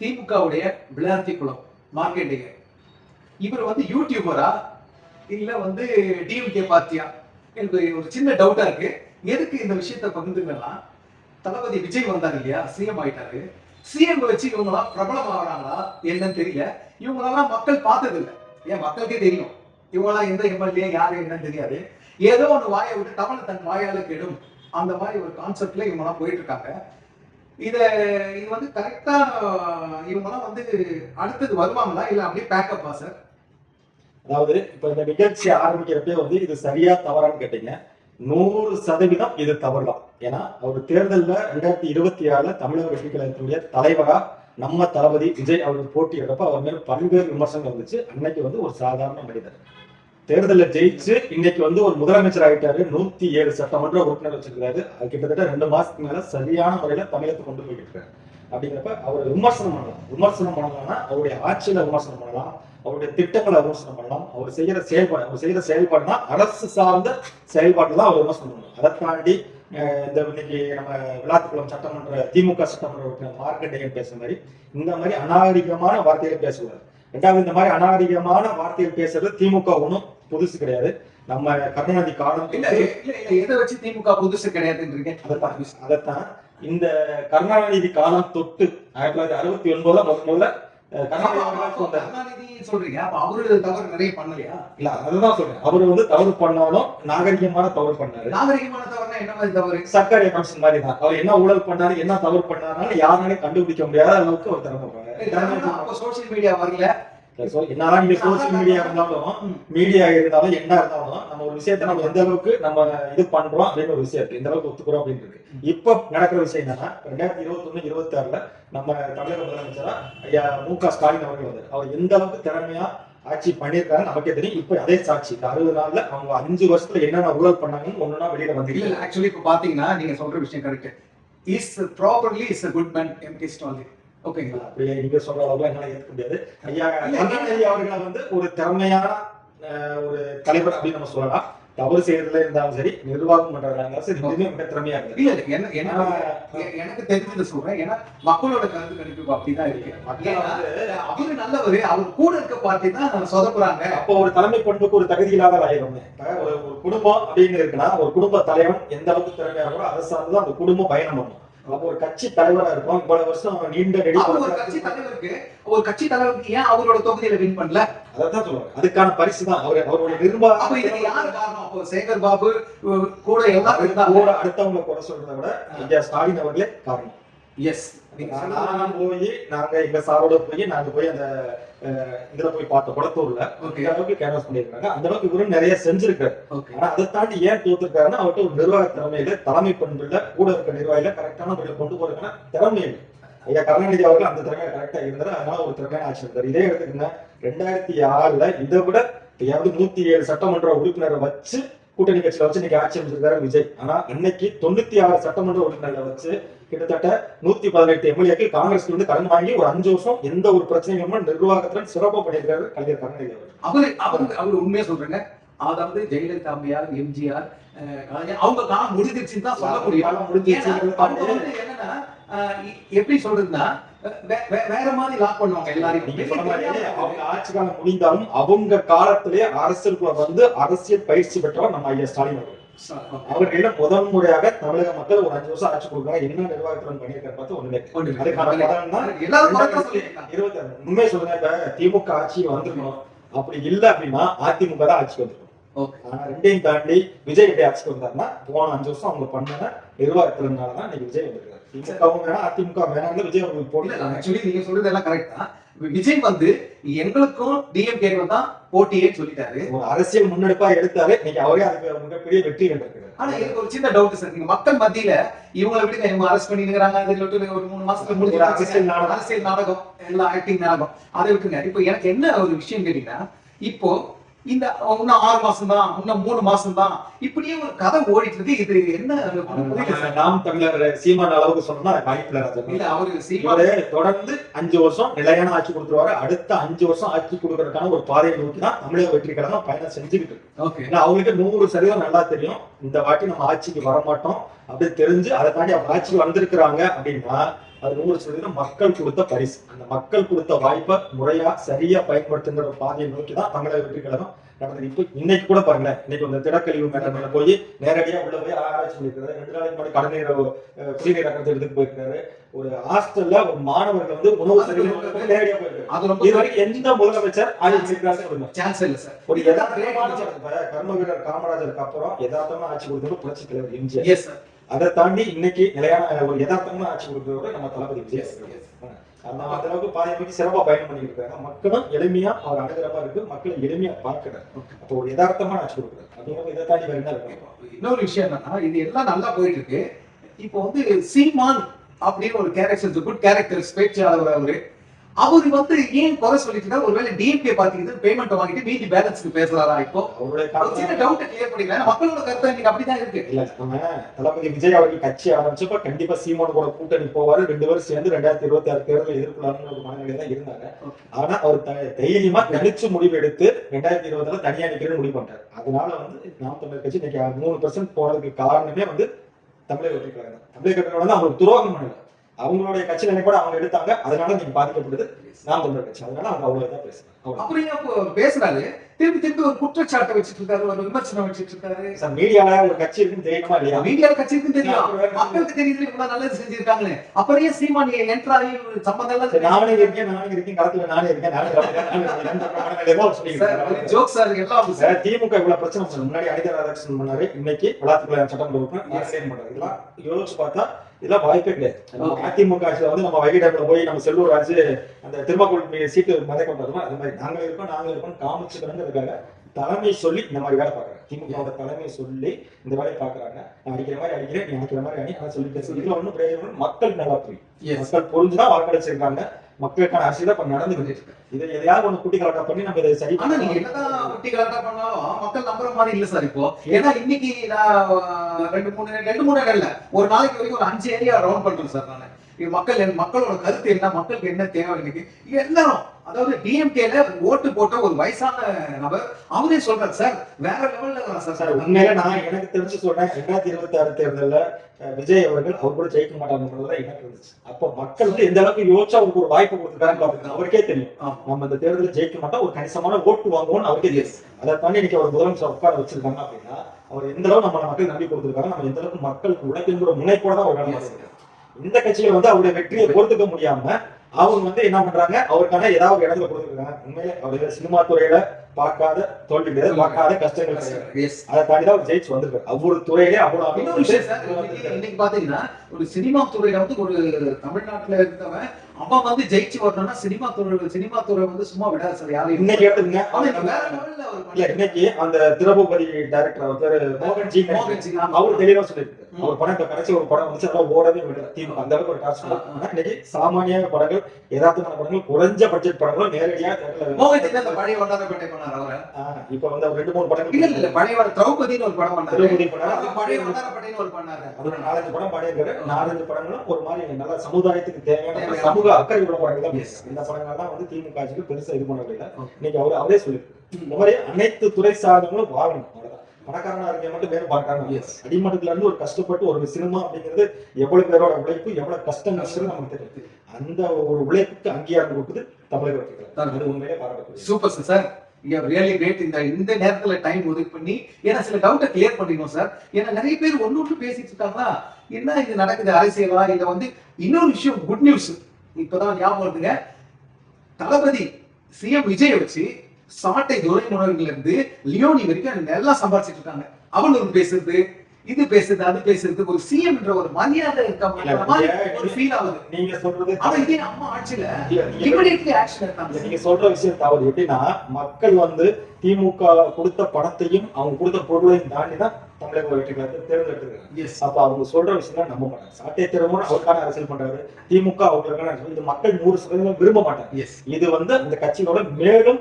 திமுகவுடைய விளையாட்டு குளம் மார்க்கெட்டிங். இவர் வந்து யூடியூபரா இல்ல வந்து டிஎம்கே பார்ட்டியா எனக்கு ஒரு சின்ன டவுட்டா இருக்கு. எதுக்கு இந்த விஷயத்தை பகிர்ந்துக்கலாம்? தளபதி விஜய் வந்தார் இல்லையா, சிஎம் ஆயிட்டாரு. சிஎம் வச்சு இவங்களாம் பிரபலம் ஆகிறாங்களா என்னன்னு தெரியல. இவங்களெல்லாம் மக்கள் பார்த்தது இல்லை. ஏன் மக்களுக்கே தெரியும் இவங்களாம் எந்த எம்எல்ஏ யாரு என்னன்னு தெரியாது. ஏதோ ஒன்று வாயை விட்டு தமிழ் தன் வாயால கெடும் அந்த மாதிரி ஒரு கான்செப்ட்ல இவங்கெல்லாம் போயிட்டு இருக்காங்க. இது வந்து கரெக்டா இவங்கெல்லாம் வந்து அடுத்தது வருவாங்களா இல்ல அப்படியே பேக்கப்பா சார்? அதாவது இப்ப இந்த நிகழ்ச்சி ஆரம்பிக்கிறப்பே வந்து இது சரியா தவறான்னு கேட்டீங்க. 100% இது தவறுதான். ஏன்னா அவர் தேர்தலில் 2026 தமிழக வெற்றி கழகத்தினுடைய தலைவரா நம்ம தளபதி விஜய் அவர்கள் போட்டியிடப்ப அவர் மேல பல்வேறு விமர்சனங்கள் வந்துச்சு. அன்னைக்கு வந்து ஒரு சாதாரண மனிதர் தேர்தலில் ஜெயிச்சு இன்னைக்கு வந்து ஒரு முதலமைச்சர் ஆகிட்டாரு. 107 சட்டமன்ற உறுப்பினர் வச்சிருக்காரு. அது கிட்டத்தட்ட 2 மாசத்துக்கு மேல சரியான முறையில தமிழகத்தை கொண்டு போய்கிட்டு இருக்காரு. அப்படிங்கிறப்ப அவர் விமர்சனம் பண்ணலாம்னா அவருடைய ஆட்சியில விமர்சனம் பண்ணலாம், அவருடைய திட்டங்களை விமர்சனம் பண்ணலாம், அவர் செய்யற செயல்பாடுனா அரசு சார்ந்த செயல்பாடு தான் அவர் விமர்சனம் பண்ணலாம். அதை தாண்டி இந்த இன்னைக்கு நம்ம விளாத்துக்குளம் சட்டமன்ற திமுக சட்டமன்ற உறுப்பினர் மார்க்கெட்டையன் பேசுற மாதிரி இந்த மாதிரி அநாகரிகமான வார்த்தைகளை பேசுவார். ரெண்டாவது, இந்த மாதிரி அநாகரிகமான வார்த்தைகள் பேசுறது திமுக ஒன்றும் புதுசு கிடையாது. நம்ம கருணாநிதி காலம் எதை வச்சு திமுக புதுசு கிடையாதுன்றீங்க? அதைத்தான் இந்த கருணாநிதி காலம் தொட்டு 1969 முதல்ல கருணாநிதி சொல்றீங்க. அப்ப அவரு தவறு நிறைய பண்ணலையா? இல்ல, அதுதான் சொல்றேன். அவரு வந்து தவறு பண்ணாலும் நாகரிகமான தவறு பண்ணாரு. நாகரிகமான தவறுனா என்ன மாதிரி தவறு? சர்க்காரிய கமிஷன் மாதிரி தான். அவர் என்ன ஊழல் பண்ணாரு, என்ன தவறு பண்ணாருன்னு யாராலையும் கண்டுபிடிக்க முடியாத அளவுக்கு ஒரு திறமை பண்ணாரு. சோசியல் மீடியா வரல. என்னதான் நீங்க சோசியல் மீடியா இருந்தாலும் மீடியா இருந்தாலும் என்ன இருந்தாலும் நம்ம ஒரு விஷயத்த நம்ம எந்த அளவுக்கு நம்ம இது பண்றோம் அப்படின்னு ஒரு விஷயம் இருக்கு, எந்த அளவுக்கு ஒத்துக்கிறோம் அப்படின்னு இருக்கு. இப்ப நடக்கிற விஷயம் என்னன்னா 2021-26 நம்ம தமிழக முதலமைச்சரா ஐயா மு.க. ஸ்டாலின் அவர்கள் வந்து அவர் எந்த அளவுக்கு திறமையா ஆட்சி பண்ணிருக்காரு நமக்கே தெரியும். இப்ப அதே சாட்சி இந்த 60 நாள்ல அவங்க 5 வருஷத்துல என்னென்ன ஊழல் பண்ணாங்கன்னு ஒண்ணுனா வெளியில வந்து இல்ல. ஆக்சுவலி இப்ப பாத்தீங்கன்னா நீங்க சொல்ற விஷயம் correct. Is properly is a good man M K. Stalin. ஓகேங்களா? அப்படியே நீங்க சொல்ற அளவுக்கு என்னால ஏற்க முடியாது. ஐயா கருணாநிதி அவர்களை வந்து ஒரு திறமையான ஒரு தலைவர் அப்படின்னு நம்ம சொல்லலாம். தவறு செய்யறதுல இருந்தாலும் சரி, நிர்வாகம் பண்றதுல சரி, மிக திறமையா இருக்கு. இல்ல, எனக்கு தெரிஞ்சது சொல்றேன். ஏன்னா மக்களோட கருத்து கணிப்பு அப்படிதான் இருக்கு. அவரு நல்லவரு, அவர் கூட இருக்க பார்ட்டி தான் சொதப்புறாங்க. அப்போ ஒரு தலைமை பண்புக்கு ஒரு தகுதி இல்லாத ஆயிரும். ஒரு குடும்பம் அப்படின்னு இருக்குன்னா ஒரு குடும்ப தலைவன் எந்த அளவுக்கு திறமையா இருக்கோ அதை சார்ந்துதான் அந்த குடும்பம் பயணம் பண்ணும். அப்போ ஒரு கட்சி தலைவரா இருக்கும். இவ்வளவு வருஷம் நீண்ட ஒரு கட்சி தலைவருக்கு ஏன் அவரோட தொகுதியில வின் பண்ணல? அதான் சொல்லுவாங்க. அதுக்கான பரிசு தான் அவரோட நிர்வாகம். அப்ப இதுக்கு யாரு காரணம்? அப்போ சேகர் பாபு கூட எல்லாம் கூட அடுத்தவங்க கூட சொல்றதை விட ஐயா ஸ்டாலின் அவர்களே காரணம். எஸ். நாங்க எங்க சாரோட நாங்க போய் அந்த இதுல போய் பார்த்தோம் குளத்தூர்ல. அளவுக்கு கேன்வாஸ் பண்ணிருக்காங்க. அந்த அளவுக்கு இவரும் நிறைய செஞ்சிருக்காரு. ஆனா அதை தாண்டி ஏன் தோத்துருக்காருன்னா அவர்கிட்ட ஒரு நிர்வாக திறமையில, தலைமை பண்புல, கூட இருக்க நிர்வாகில கரெக்டான முறையில கொண்டு போறதுக்கான திறமை இல்லை. ஐயா கருணாநிதி அவர்கள் அந்த திறமையில கரெக்டா இருந்தாரு. அதனால ஒரு திறமையான ஆட்சி இருந்தாரு. இதே எடுத்துக்கிங்க 2006 இதை விட 107 சட்டமன்ற உறுப்பினரை வச்சு கூட்டணி கட்சியில வச்சு இன்னைக்கு ஆட்சி அமைச்சிருக்காரு விஜய். ஆனா அன்னைக்கு 96 சட்டமன்ற உறுப்பினர்களை வச்சு கிட்டத்தட்ட 118 எம்எல்ஏக்கள் காங்கிரஸ் வந்து கடன் வாங்கி ஒரு 5 வருஷம் எந்த ஒரு பிரச்சனைகளும் நிர்வாகத்துல சிறப்பா பண்ணியிருக்காரு கலைஞர் கருணாநிதி அவர் உண்மையா சொல்றாங்க. அதாவது ஜெயலலிதா அம்மையார், எம்ஜிஆர், அவங்க காலம் முடிஞ்சிருச்சுன்னு தான் சொல்ல முடியும். என்னன்னா எப்படி சொல்றதுன்னா வேற மாதிரி லாக் பண்ணுவாங்க எல்லாரையும். அவங்க ஆட்சி காலம் முடிந்தாலும் அவங்க காலத்திலே அரசியலுக்குள்ள வந்து அரசியல் பயிற்சி பெற்றவர் நம்ம ஐயா ஸ்டாலின் அவர்கள். அவர்களிடம் முதல் முறையாக தமிழக மக்கள் ஒரு 5 வருஷம் ஆட்சி கொடுக்குறாங்க. என்ன நிர்வாகத்துடன் பண்ணியிருக்காரு பார்த்து ஒண்ணுமே. அதுக்கான உண்மை சொல்லுங்க. இப்ப திமுக ஆட்சி வந்துருக்கணும், அப்படி இல்லை அப்படின்னா அதிமுக தான் ஆட்சி வந்துருக்கும். ஆனா ரெண்டையும் தாண்டி விஜய் எப்படி ஆட்சிக்கு வந்தாருன்னா போன 5 வருஷம் அவங்க பண்ண நிர்வாகத்தினாலதான் இன்னைக்கு விஜய் வந்திருக்காரு. திமுகவும் வேணா அதிமுக வேணாம் விஜய் அவங்களுக்கு போடல. ஆக்சுவலி நீங்க சொல்றது எல்லாம் கரெக்ட் தான். விஜய் வந்து எங்களுக்கும் டிஎம்கே தான் போட்டியே சொல்லிட்டாரு. அரசியல் முன்னெடுப்பா எடுத்தாரு. இன்னைக்கு அவரே அதுக்கு மிகப்பெரிய வெற்றி கண்டிருக்காரு. ஆனா எனக்கு ஒரு சின்ன டவுட் சார். நீங்க மக்கள் மத்தியில இவங்களை விட இவங்க அரெஸ்ட் பண்ணிருக்காங்க ஒரு 3 மாசத்துல முடிஞ்ச அரசியல் நாடகம், எல்லாம் ஆக்டிங் நாடகம், அதை விட்டுங்க. இப்போ எனக்கு என்ன ஒரு விஷயம் கேட்டீங்கன்னா, இப்போ இந்த இன்னும் 6 மாசம் தான், இன்னும் 3 மாசம் தான், இப்படியே ஒரு கதை ஓடிட்டு இருக்கு. இது என்ன? நாம் தமிழர் சீமான் அளவுக்கு சொன்னா அவரு தொடர்ந்து 5 வருஷம் நிலையான ஆட்சி கொடுத்துருவாரு. அடுத்த 5 வருஷம் ஆட்சி கொடுக்கறதுக்கான ஒரு பாதையை நோக்கி தான் தமிழக வெற்றி கழகம் பயணம் செஞ்சுக்கிட்டு இருக்கு. அவங்களுக்கு 100% நல்லா தெரியும் இந்த வாட்டி நம்ம ஆட்சிக்கு வரமாட்டோம் அப்படின்னு தெரிஞ்சு அதை தாண்டி அவங்க ஆட்சிக்கு வந்திருக்கிறாங்க அப்படின்னா அது 100% மக்கள் கொடுத்த பரிசு. அந்த மக்கள் கொடுத்த வாய்ப்பை முறையா சரியா பயன்படுத்துகிற பாதையை நோக்கி தான் தமிழக வெற்றி கழகம் நடந்தது. இப்போ இன்னைக்கு கூட பாருங்களேன், இன்னைக்கு இந்த திடக்கழிவு மேலாண்மையில போய் நேரடியா உள்ள போய் ஆராய்ச்சி பண்ணிருக்காரு. 2 நாளைக்கு முன்னாடி கடநீர் குடிநீர் அக்கறை எடுத்துட்டு போயிருக்காரு. ஒரு ஹாஸ்டல்ல ஒரு மாணவர்கள் வந்து உணவு நேரடியா போயிருக்காரு. இது வரைக்கும் எந்த முதலமைச்சர் ஆட்சி பண்ணிருக்காரு சான்ஸ் இல்ல சார். ஒரு யதார்த்தமான கர்ம வீரர் காமராஜருக்கு அப்புறம் யதார்த்தமா ஆட்சி கொடுத்தவர் புரட்சி தலைவர் எம்ஜிஆர். அதை தாண்டி இன்னைக்கு நிலையான ஒரு யதார்த்தமான ஆட்சி கொடுத்தவர் நம்ம தளபதி விஜய். அந்த அளவுக்கு பாதி நோக்கி சிறப்பா பயணம் பண்ணிட்டு இருக்காங்க. மக்களும் எளிமையா அவர் அணுகிறமா இருக்கு, மக்களை எளிமையா பார்க்கிறார். அப்போ ஒரு யதார்த்தமான ஆட்சி கொடுக்குறாரு. அப்படிங்கிறப்ப இதை தாண்டி வேற என்ன இருக்கு? இன்னொரு விஷயம் என்னன்னா, இது எல்லாம் நல்லா போயிட்டு இருக்கு. இப்போ வந்து சீமான் அப்படின்னு ஒரு கேரக்டர், குட் கேரக்டர் பேச்சாளர் அவரு வந்து ஏன் குறை சொல்லிட்டு இருக்காரு? ஒருவேளை டிஎம்கே பாத்தீங்கன்னா பேமெண்ட் வாங்கிட்டு மீதி பேலன்ஸ்க்கு பேசுறாரா? இப்போ சின்ன டவுட் கிளியர் பண்ணிக்கலாம். மக்களோட கருத்து இன்னைக்கு அப்படிதான் இருக்கு. இல்ல, நம்ம தளபதி விஜய் அவர்கள் கட்சி ஆரம்பிச்சப்ப கண்டிப்பா சீமான் கூட கூட்டணி போவாரு, 2 பேரும் சேர்ந்து 2026 தேர்தல் எதிர்கொள்ளணும்னு ஒரு மனநிலை தான் இருந்தாங்க. ஆனா அவர் தைரியமா கணிச்சு முடிவு எடுத்து 2020 தனியா நிக்கிறேன்னு முடிவு பண்றாரு. அதனால வந்து நாம் தமிழர் கட்சி இன்னைக்கு 3% போனதுக்கு காரணமே வந்து தமிழக வெற்றி கழகம். தமிழக வெற்றி கழகம் வந்து அவங்களுக்கு துரோகம் பண்ணல, அவங்களுடைய கட்சி நிலைப்பாடு அவங்க எடுத்தாங்க. அதனால நீங்க பாதிக்கப்படுது நாம் தமிழர் கட்சி. அதனால அவங்க அவ்வளவுதான் பேசுறாங்க. அப்புறம் பேசுறாரு, திருப்பி ஒரு குற்றச்சாட்டை வச்சுட்டு இருக்காரு, ஒரு விமர்சனம் வச்சுட்டு இருக்காரு. சார், மீடியால ஒரு கட்சி இருக்குன்னு தெரியுமா இல்லையா? மீடியால கட்சி இருக்குன்னு தெரியும், மக்களுக்கு தெரியுது. இவ்வளவு நல்லது செஞ்சிருக்காங்களே, அப்புறம் ஏன் சீமான் என்ட்ராகி சம்பந்தம் எல்லாம் நானே இருக்கேன் களத்துல நானே இருக்கேன் ஜோக் சார். எல்லாம் திமுக இவ்வளவு பிரச்சனை பண்ண முன்னாடி அனிதா ராதாகிருஷ்ணன் பண்ணாரு, இன்னைக்கு விளாத்துக்குள்ள சட்டம் பண்றாரு. இதெல்லாம் யோசிச்சு பார்த்தா இதெல்லாம் வாய்ப்பே கிடையாது. அதிமுக ஆட்சியில வந்து நம்ம வைகை போய் நம்ம செல்லூர் ஆச்சு அந்த திருமாக்கோள் சீட்டு மதை கொண்டாடுறோம். அது மாதிரி நாங்க இருக்கோம் காமிச்சுக்கிறோங்கிறதுக்காக தலைமை சொல்லி இந்த மாதிரி வேலை பாக்குறாங்க. திமுக தலைமை சொல்லி இந்த வேலையை பாக்குறாங்க. நான் அடிக்கிற மாதிரி அடிக்கிறேன், நீ அடிக்கிற மாதிரி அணி அதை சொல்லிட்டு இதுல ஒன்றும் பிரயோஜனம். மக்கள் நல்லா புரியும், மக்கள் புரிஞ்சுதான் வாக்களிச்சிருக்காங்க. மக்களுக்கான அரசியல் இப்ப நடந்துகிட்டு இருக்கு. இதை எதையாவது ஒண்ணு குட்டி கலாட்டா பண்ணி நம்ம இதை சரி பண்ண. நீங்க என்னதான் குட்டி கலாட்டா பண்ணாலும் மக்கள் நம்புற மாதிரி இல்ல சார். இப்போ ஏன்னா இன்னைக்கு நான் 2-3 இடம்ல ஒரு நாளைக்கு வரைக்கும் ஒரு 5 ஏரியா ரவுண்ட் பண்றேன் சார். நான் மக்களோட கருத்து என்ன, மக்களுக்கு என்ன தேவை இன்னைக்கு எல்லாரும், அதாவது டிஎம்கேல ஓட்டு போட்ட ஒரு வயசான நபர் அவரே சொல்றாரு சார், வேற லெவல்ல சார். உண்மையில நான் எனக்கு தெரிஞ்சு சொல்றேன், 2026 தேர்தல்ல விஜய் அவர்கள் அவர் கூட ஜெயிக்க மாட்டாங்க எனக்கு இருந்துச்சு. அப்போ மக்கள் வந்து எந்த அளவுக்கு யோசிச்சு அவருக்கு ஒரு வாய்ப்பு கொடுத்துருக்காங்க அவருக்கே தெரியும். நம்ம இந்த தேர்தலில் ஜெயிக்க மாட்டோம், ஒரு கணிசமான ஓட்டு வாங்குவோம்னு அவருக்கே தெரியும். அதை தாண்டி இன்னைக்கு அவர் முதலமைச்சர் உட்கார வச்சிருக்காங்க அப்படின்னா அவர் எந்த அளவுக்கு நம்ம மக்கள் நம்பி கொடுத்துருக்காங்க, நம்ம எந்த அளவுக்கு மக்களுக்கு உழைக்கின்ற முனைப்போட தான் அவர் வேலை. இந்த கட்சிகள் வந்து அவருடைய வெற்றியை பொறுத்துக்க முடியாம அவங்க வந்து என்ன பண்றாங்க, அவருக்கான ஏதாவது இடத்துல கொடுத்துருக்காங்க. உண்மையிலே அவருடைய சினிமா துறையில பார்க்காத தோல்வி கிடையாது, பார்க்காத கஷ்டங்கள் கிடையாது. அதை தாண்டிதான் அவர் ஜெயிச்சு வந்திருக்காரு. ஒவ்வொரு துறையிலே அவ்வளவு. இன்னைக்கு பாத்தீங்கன்னா ஒரு சினிமா துறையில வந்து ஒரு தமிழ்நாட்டுல இருந்தவன் அவன் வந்து ஜெயிச்சு வரணும்னா சினிமா துறை வந்து சும்மா விடாது சார். யாரும் இன்னைக்கு எடுத்துங்க, இன்னைக்கு அந்த திரௌபதி டைரக்டர் அவர் பேரு மோகன்ஜி, அவரு தெளிவா சொல்லியிருக்காரு. அவர் படம் இப்ப கடைசி ஒரு படம் வந்து அதெல்லாம் ஓடவே விடல திமுக, அந்த அளவுக்கு ஒரு டாஸ்க். இன்னைக்கு சாமானிய படங்கள், யதார்த்தமான படங்கள், குறைஞ்ச பட்ஜெட் படங்களும் நேரடியா பழைய வண்டாரப்பேட்டை பண்ணாரு அவரு. இப்ப வந்து அவர் 2-3 படங்கள் இல்ல பழைய திரௌபதினு ஒரு படம் பண்ணாரு, திரௌபதி பண்ணாரு, பழைய வண்டாரப்பேட்டைன்னு ஒரு பண்ணாரு. அவர் 4-5 படம் பாடியிருக்காரு. 4-5 படங்களும் ஒரு மாதிரி நல்ல சமுதாயத்துக்கு தேவையான சமூக அக்கறை உள்ள படங்கள் தான். இந்த படங்கள்லாம் வந்து திமுக ஆட்சிக்கு பெருசா இது பண்ணவே இல்லை. இன்னைக்கு அவரே சொல்லிருக்கு, இந்த மாதிரி அனைத்து துறை சாதனங்களும் வாங்கணும். அவ்வளவுதான். பணக்காரனா இருக்க மட்டும் பேரும் பார்க்கறாங்க. அடிமட்டத்துல இருந்து ஒரு கஷ்டப்பட்டு ஒரு சினிமா அப்படிங்கிறது எவ்வளவு பேரோட உழைப்பு, எவ்வளவு கஷ்டம் நமக்கு தெரியுது. அந்த ஒரு உழைப்புக்கு அங்கீகாரம் கொடுக்குது தமிழக வெற்றி கழகம். அது உண்மையிலே பாராட்டக்கூடிய. Super sir, really great. இந்த நேரத்துல டைம் ஒதுக்கு பண்ணி ஏன்னா சில டவுட்டை கிளியர் பண்ணிக்கணும் சார். ஏன்னா நிறைய பேர் ஒண்ணு பேசிட்டு இருக்காங்களா, என்ன இது நடக்குது அரசியலா, இதை வந்து இன்னொரு விஷயம் குட் நியூஸ் இப்பதான் ஞாபகம் வருதுங்க. தளபதி சிஎம் விஜய் வச்சு சாட்டை துரைமுருகன்ல இருந்து லியோனி வரைக்கும் நல்லா சம்பாதிச்சிட்டு இருக்காங்க. அவனு பேசுறது, இது பேசுறது, அது பேசுறது, ஒரு சிஎம் என்ற ஒரு மரியாதை ஒரு ஃபீல் ஆகுது. நீங்க சொல்றது இதே அம்மா ஆட்சியில இமிடியேட்லி ஆக்ஷன் எடுத்தாங்க. நீங்க சொல்ற விஷயம் தவறு. எப்படின்னா மக்கள் வந்து திமுக கொடுத்த பணத்தையும் அவங்க கொடுத்த பொருளையும் தாண்டி தான் தமிழக வெற்றி கழகத்தை தேர்ந்தெடுத்துருக்காங்க. அப்ப அவங்க சொல்ற விஷயம் நம்ப மாட்டாங்க. சாட்டை திறமும் அவருக்கான அரசியல் பண்றாரு, திமுக அவங்களுக்கான இது மக்கள் 100% விரும்ப மாட்டாங்க. இது வந்து அந்த கட்சியோட மேலும்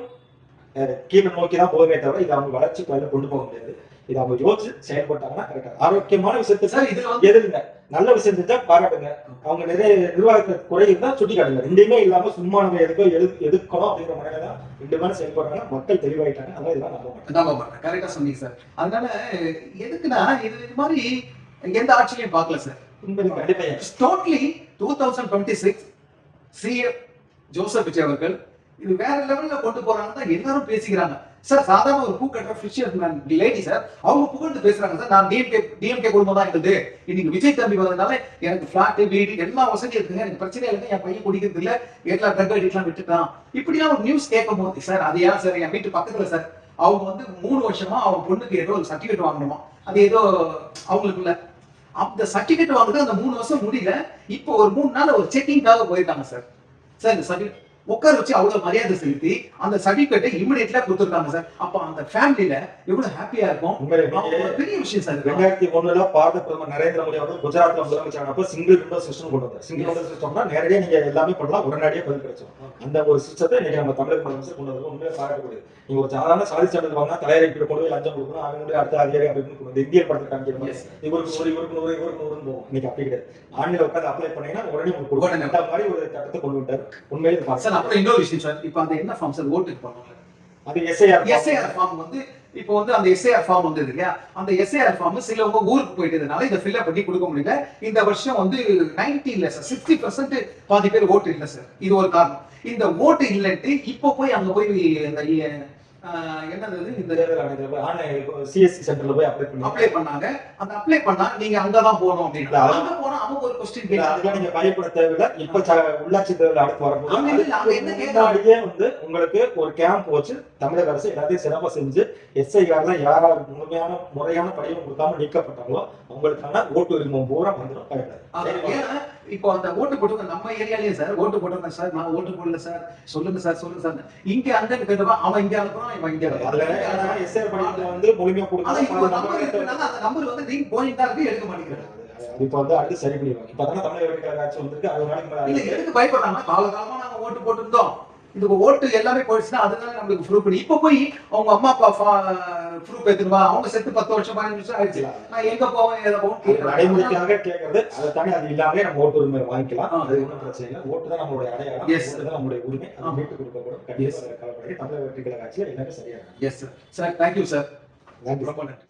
கீழே நோக்கி தான் போகவே தவிர இது அவங்க வளர்ச்சி பயில கொண்டு போக முடியாது. இது அவங்க யோசிச்சு செயல்பட்டாங்கன்னா கரெக்டா ஆரோக்கியமான விஷயத்தை எதிர்ங்க, நல்ல விஷயம் செஞ்சா பாராட்டுங்க. அவங்க நிறைய நிர்வாகத்துல குறை இருந்தா சுட்டி காட்டுங்க. ரெண்டுமே இல்லாம சும்மா நம்ம எதுக்கணும் அப்படிங்கிற முறையில தான் 2 பேரும் செயல்படுறாங்க. மக்கள் தெளிவாயிட்டாங்க. அதனால இதெல்லாம் நம்ப மாட்டேன். கரெக்டா சொன்னீங்க சார். அதனால எதுக்குன்னா இது மாதிரி எந்த ஆட்சியிலையும் பார்க்கல சார். கண்டிப்பா டோட்டலி 2026 சிஎம் ஜோசப் விஜய் அவர்கள் இது வேற லெவல்ல கொண்டு போறாங்க தான் எல்லாரும் பேசிக்கிறாங்க சார். சாதாரண ஒரு பூ கட்டுற ஃபிஷர் லேடி சார், அவங்க புகழ்ந்து பேசுறாங்க சார். நான் டிஎம்கே குடும்பம் தான் எங்களுக்கு. இன்னைக்கு விஜய் தம்பி வந்ததுனால எனக்கு பிளாட் வீடு எல்லா வசதியும் இருக்குங்க, எனக்கு பிரச்சனை இல்லைங்க, என் பையன் குடிக்கிறது இல்ல, எல்லா ட்ரக் அடிக்கலாம் விட்டுட்டான், இப்படிலாம் ஒரு நியூஸ் கேட்கும் போது சார், அது ஏன் சார் என் வீட்டு பக்கத்துல சார் அவங்க வந்து 3 வருஷமா அவங்க பொண்ணுக்கு ஏதோ ஒரு சர்டிபிகேட் வாங்கணுமா, அது ஏதோ அவங்களுக்குள்ள அந்த சர்டிபிகேட் வாங்குறது அந்த 3 வருஷம் முடியல. இப்போ ஒரு 3 நாள் ஒரு செக்கிங்காக போயிருக்காங்க சார். சார் இந்த சர்டிபிகேட் உட்கார வச்சு அவ்வளவு மரியாதை செலுத்தி அந்த சர்டிபிகேட்டை இமிடியேட்லா கொடுத்துருக்காங்க சார். அப்ப அந்த ஃபேமிலில எவ்வளவு ஹாப்பியா இருக்கும். பெரிய விஷயம் சார். 2001 பாரத பிரதமர் நரேந்திர மோடி அவர்கள் குஜராத்ல முதலமைச்சரானப்ப சிங்கிள் விண்டோ சிஸ்டம் கொண்டு வந்தார். சிங்கிள் விண்டோ சிஸ்டம்னா நேரடியாக நீங்க எல்லாமே பண்ணலாம், உடனடியாக பதில் கிடைச்சோம். அந்த ஒரு சிஸ்டத்தை இன்னைக்கு நம்ம தமிழக முதலமைச்சர் கொண்டு வந்து உண்மையிலே பாராட்டக்கூடியது. நீங்க ஒரு சாதாரண சாதி சான்றிதழ் வாங்கினா தலைவருக்கு கொண்டு போய் லஞ்சம் கொடுக்கணும், அவங்க அடுத்த அதிகாரி அப்படின்னு இந்திய படத்தை காமிக்கிற மாதிரி இவருக்கு 100 போகும். இன்னைக்கு அப்படி கிடையாது. ஆன்லைன்ல உட்காந்து அப்ளை பண்ணீங்கன்னா உடனே உங்களுக்கு கொடுக்கணும் மாதிரி ஒரு சட்டத்தை கொண்டு விட்டார். உண்மையிலே சார். அப்புறம் இன்னொரு விஷயம் சார், இப்போ அந்த என்ன ஃபார்ம் சார் ஓட்டுக்கு பண்ணுவாங்க, அது எஸ்ஐஆர் ஃபார்ம் வந்து இப்போ வந்து அந்த எஸ்ஐஆர் ஃபார்ம் வந்தது இல்லையா, அந்த எஸ்ஐஆர் ஃபார்ம் சிலவங்க ஊருக்கு போயிட்டதுனால இதை ஃபில் பண்ணி கொடுக்க முடியல. இந்த வருஷம் வந்து 90 இல்ல சார், 60% பாதி பேர் ஓட்டு இல்லை சார். இது ஒரு காரணம். இந்த ஓட்டு இல்லைன்ட்டு இப்போ போய் அங்க போய் என்னது இந்த சிஎஸ்சி சென்டர்ல போய் அப்ளை பண்ணாங்க. அந்த அப்ளை பண்ணா நீங்க அங்கதான் போகணும் அப்படின்னா அங்க போனா அவங்க ஒரு क्वेश्चन கேட்கறாங்க. நீங்க பயப்பட தேவையில்லை. இப்ப உள்ளாட்சி தேர்தல் அடுத்து வரும்போது வந்து உங்களுக்கு ஒரு கேம்ப் வச்சு தமிழக அரசு எல்லாத்தையும் சிறப்பா செஞ்சு எஸ்ஐஆர்ல யாராவது முறையான படிவம் கொடுக்காம நீக்கப்பட்டாங்களோ அவங்களுக்கான ஓட்டு உரிமை பூரா வந்துடும். இப்போ அந்த ஓட்டு போட்டு நம்ம ஏரியாலயே சார் ஓட்டு போட்டோம் சார், நான் ஓட்டு போடல சார், சொல்லுங்க சார் சொல்லுங்க சார், இங்க அங்க கேட்டப்ப அவன் இங்க அனுப்புறான், இவன் இங்க எஸ்ஐஆர் படிவத்துல வந்து முழுமையா கொடுக்கணும். அந்த நம்பர் வந்து ரிங் போயிட்டு தான் இருக்கு, எடுக்க மாட்டேங்கிறாங்க. இப்ப வந்து அடுத்து சரி பண்ணிடுவாங்க. இப்பதான் தமிழக வெற்றிக்கழக ஆட்சி வந்திருக்கு. அது நாளைக்கு எதுக்கு பயப்படுறாங்க? காலகாலமா நாங்க ஓட்டு போட்டுருந்தோம், இந்த ஓட்டு எல்லாமே போயிடுச்சுன்னா அதனால நம்மளுக்கு ப்ரூஃப் பண்ணி இப்ப போய் அவங்க அம்மா அப்பா ப்ரூஃப் எடுத்துருவா, அவங்க செத்து 10 வருஷம் 15 வருஷம் ஆயிடுச்சு, நான் எங்க போவேன் எதை போவேன் நடைமுறைக்காக கேட்கறது. அதை தாண்டி அது இல்லாமலே நம்ம ஓட்டு உரிமை வாங்கிக்கலாம். அது ஒன்றும் பிரச்சனை இல்லை. ஓட்டு தான் நம்மளுடைய அடையாளம், ஓட்டு தான் நம்மளுடைய உரிமை. அதை மீட்டு கொடுக்கப்படும். கண்டிப்பா கவலைப்படி தமிழக வெற்றிக்கழக ஆட்சியில் எல்லாமே சரியா. Yes sir. Sir thank you sir. நன்றி.